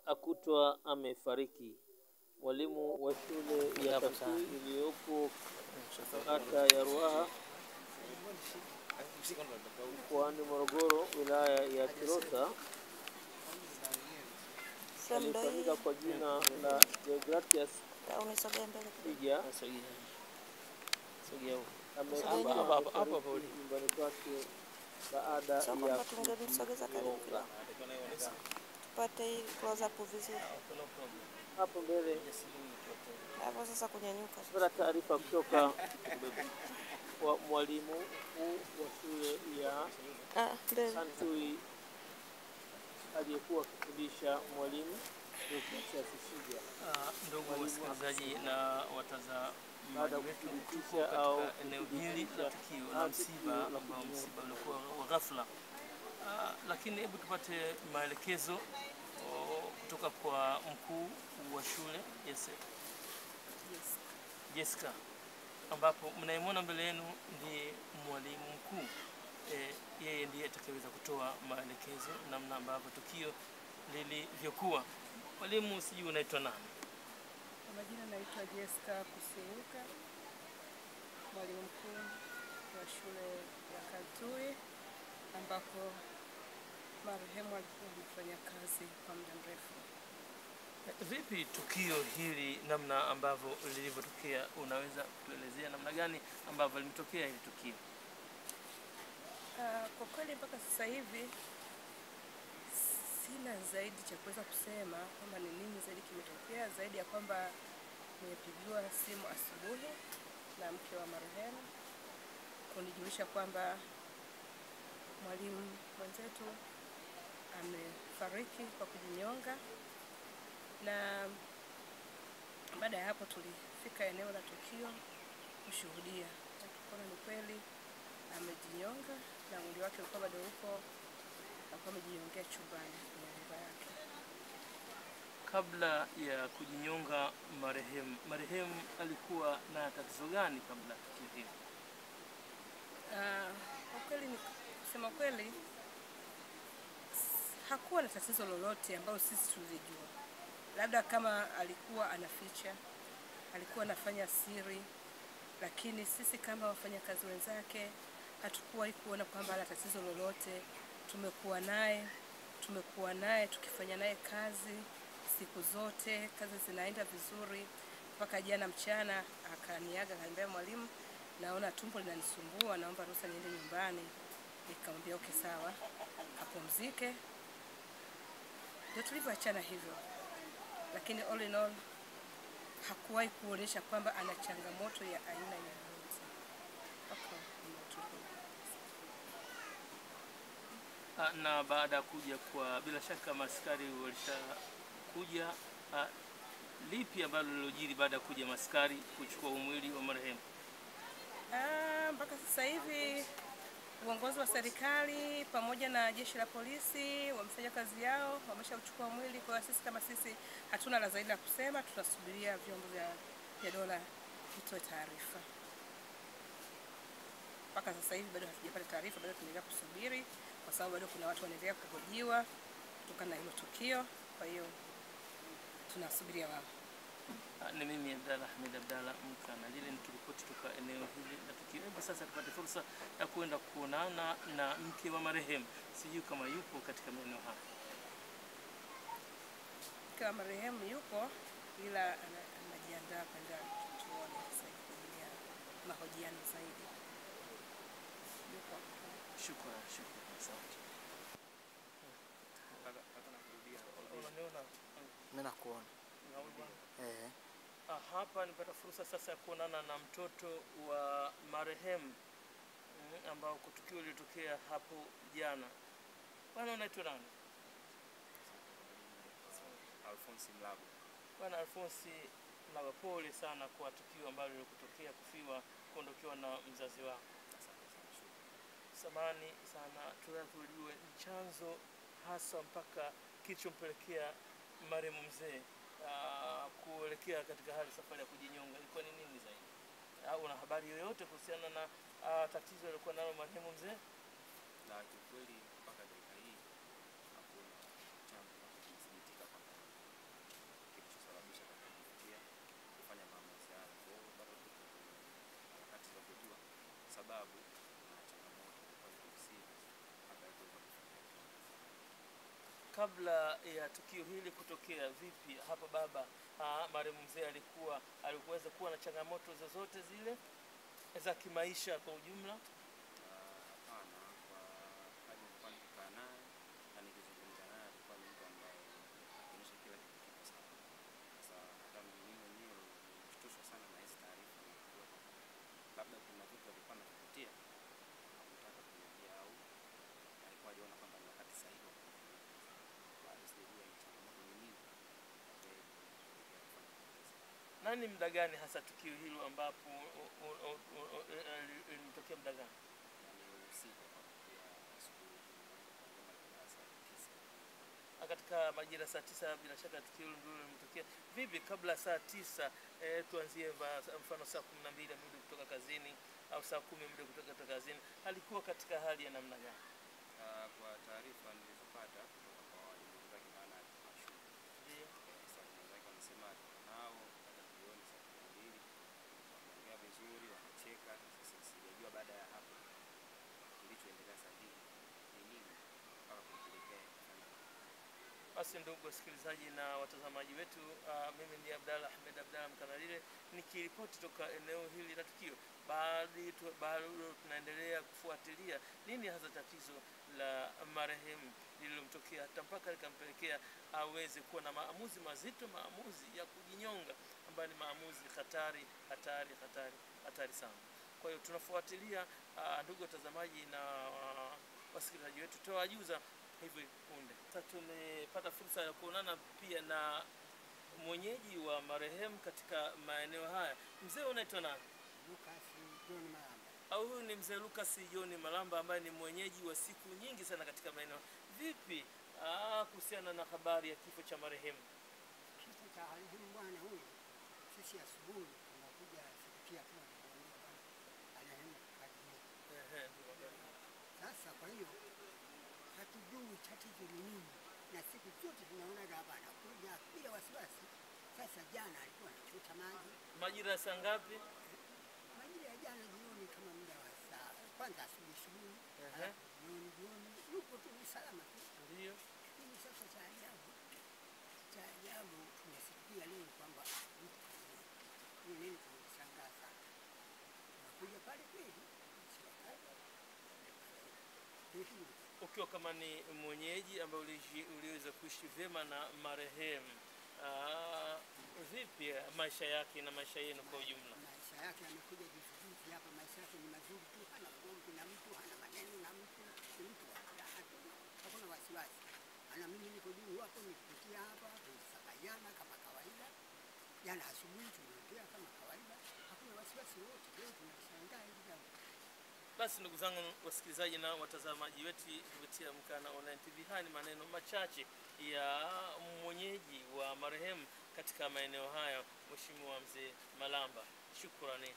akutwa amefariki. Mwalimu wa shule ya Katui iliyopo kata ya Ruaha mkoani Morogoro, wilaya ya Kilosa, alifahamika kwa jina la Deogratias Sija, amefariki nyumbani kwake baada ya kujinyonga. Tupate close up vizuri. Hapo mbele Hapo sasa kunyanyuka. Kuna taarifa kutoka kwa mwalimu wa shule ya Katui aliyekuwa akifundisha, mwalimu Deogratias Sija. Ndugu wasikilizaji na watazamaji wetu, tuko katika eneo hili la tukio la msiba ambao msiba ulikuwa wa ghafla. Lakini hebu tupate maelekezo kutoka kwa mkuu wa shule Jessica, ambapo mnaimwona mbele yenu ndiye mwalimu mkuu. Yeye ndiye atakayeweza kutoa maelekezo namna ambavyo tukio lilivyokuwa. Mwalimu, sijui unaitwa nani? Kwa majina naitwa Jessica Kusiuka, mwalimu mkuu wa shule ya Katui ambako marehemu alikuwa anafanya kazi kwa muda mrefu. Vipi tukio hili namna ambavyo lilivyotokea, unaweza kuelezea namna gani ambavyo limetokea hili tukio? Kwa kweli mpaka sasa hivi sina zaidi cha kuweza kusema kwamba ni nini zaidi kimetokea, zaidi ya kwamba nimepigiwa simu asubuhi na mke wa marehemu kunijulisha kwamba mwalimu mwenzetu amefariki kwa kujinyonga, na baada ya hapo tulifika eneo la tukio kushuhudia. Tukaona ni kweli amejinyonga na mwili wake ulikuwa bado upo, alikuwa amejinyongea chumbani kwenye nyumba yake. Kabla ya kujinyonga marehemu alikuwa na tatizo gani kabla ya tukio hili? Kwa kweli ni kusema kweli hakuwa na tatizo lolote ambalo sisi tulijua. Labda kama alikuwa anaficha, alikuwa anafanya siri, lakini sisi kama wafanyakazi wenzake hatukuwahi kuona kwamba ana tatizo lolote. Tumekuwa naye tukifanya naye kazi siku zote, kazi zinaenda vizuri, mpaka jana mchana akaniaga, akaniambia, mwalimu, naona tumbo linanisumbua, naomba ruhusa niende nyumbani. Nikamwambia okay, sawa, apumzike. Ndio tulivyoachana hivyo. Lakini all in all hakuwahi kuonyesha kwamba ana changamoto ya aina yoyote. Na baada ya kuja kwa, bila shaka maaskari walishakuja, lipi ambalo lilojiri baada ya kuja maaskari kuchukua mwili wa marehemu? Mpaka sasa hivi uongozi wa serikali pamoja na jeshi la polisi wamefanya kazi yao, wameshachukua mwili. Kwa sisi kama sisi hatuna la zaidi la kusema, tunasubiria vyombo vya dola vitoe taarifa. Mpaka sasa hivi bado hatujapata taarifa, bado tunaendelea kusubiri kwa sababu bado kuna watu wanaendelea kuhojiwa kutokana na hilo tukio. Kwa hiyo tunasubiria wao. Ni mimi Ahmed Abdalla Mkana lile nikiripoti kutoka eneo hili la tukio. Hebu sasa tupate fursa ya kwenda kuonana na mke wa marehemu. Sijui kama yupo katika maeneo haya. Mke wa marehemu yupo, ila anajiandaa kwenda kituoni sasa kwa mahojiano zaidi. Yupo. Shukrani. Asante. Mimi nakuona. Hapa nipata fursa sasa ya kuonana na mtoto wa marehemu ambao kutukio lilitokea hapo jana. Bwana, unaitwa nani? Alfonsi Mlago. Bwana Alfonsi Mlago, pole sana kwa tukio ambalo lilikutokea, kufiwa, kuondokewa na mzazi wako. Samahani sana, tunatujue chanzo hasa mpaka kilichompelekea marehemu mzee kuelekea katika hali safari ya kujinyonga. Ilikuwa ni nini zaidi? Una habari yoyote kuhusiana na tatizo lilikuwa nalo marehemu mzee? Na kiukweli mpaka dakika hii hakuna chanzo kinachothibitika kwamba kabla ya tukio hili kutokea, vipi hapa baba marehemu mzee alikuweza kuwa na changamoto zozote zile za kimaisha kwa ujumla? Hapana, kwa hadi nilikuwa nikikaa naye na nikizungumza naye alikuwa ni mtu ambaye anaonyesha kila kitu kipo sawa. Sasa hata mimi mwenyewe nilishtushwa sana na hizo taarifa na kujua kwamba labda kuna vitu alikuwa anapitia hakutaka kuniambia au alikuwa aliona kwamba ni wakati sahihi wa kuniambia. Bado sijajua ni changamoto ni nini. Nani muda gani hasa tukio hilo ambapo ilitokea muda gani? Katika majira saa 9 bila shaka tukio hilo ndio limetokea. Vipi kabla saa 9, tuanzie mfano saa 12 muda kutoka kazini au saa 10 muda kutoka kazini, alikuwa katika hali ya namna gani? Kwa taarifa nilizopata kutoka kwa walimu wake maana alikuwa shule. Ndio. Sasa walimu wake wanasema nao hata jioni saa 12 wanaongea vizuri, wanacheka. Sasa sijajua baada ya hapo kilichoendelea sahihi ni nini mpaka kumpelekea kufanya. Basi ndugu wasikilizaji na watazamaji wetu, mimi ni Abdalla Ahmed Abdalla Mkanalile nikiripoti toka eneo hili la tukio. Bado tunaendelea kufuatilia nini hasa tatizo la marehemu lililomtokea hata mpaka likampelekea aweze kuwa na maamuzi mazito, maamuzi ya kujinyonga, ambayo ni maamuzi hatari sana. Kwa hiyo tunafuatilia, ndugu watazamaji na wasikilizaji wetu, tuwajuza hivi punde. Sasa tumepata fursa ya kuonana pia na mwenyeji wa marehemu katika maeneo haya. Mzee unaitwa nani? Lucas John Malamba. Au huyu ni mzee Lucas John Malamba ambaye ni mwenyeji wa siku nyingi sana katika maeneo. Vipi kuhusiana na habari ya kifo cha marehemu? Kifo cha marehemu bwana huyu, sisi asubuhi tunakuja sikia tu anakuambia bwana marehemu kajinyonga. Sasa kwa hiyo hatujui tatizo ni nini, na siku zote tunaona hapa anakuja bila wasiwasi. Sasa jana alikuwa anachota maji. Majira ya saa ngapi? Majira ya jana jioni, kama muda wa saa kwanza asubuhi, jioni yupo tu salama tu. Ndio. Lakini sasa cha ajabu tunasikia leo kwamba ni nini, tunashangaa sana. Tunakuja pale kweli ukiwa kama ni mwenyeji ambaye uliweza kuishi vyema na marehemu, vipi maisha yake na maisha yenu kwa ujumla? Maisha yake amekuja juzi hapa, maisha yake ni mazuri tu, hana ugomvi na mtu, hana maneno na mtu, ni mtu wa furaha tu, hakuna wasiwasi. Ana mimi niko juu hapo nikipitia hapa tunasabayana kama kawaida. Jana asubuhi tuliongea kama kawaida, hakuna wasiwasi wote. Leo tunashangaa hivi jambo. Basi ndugu zangu wasikilizaji na watazamaji wetu kupitia Mkana Online TV, haya ni maneno machache ya mwenyeji wa marehemu katika maeneo haya, Mheshimiwa Mzee Malamba. Shukrani.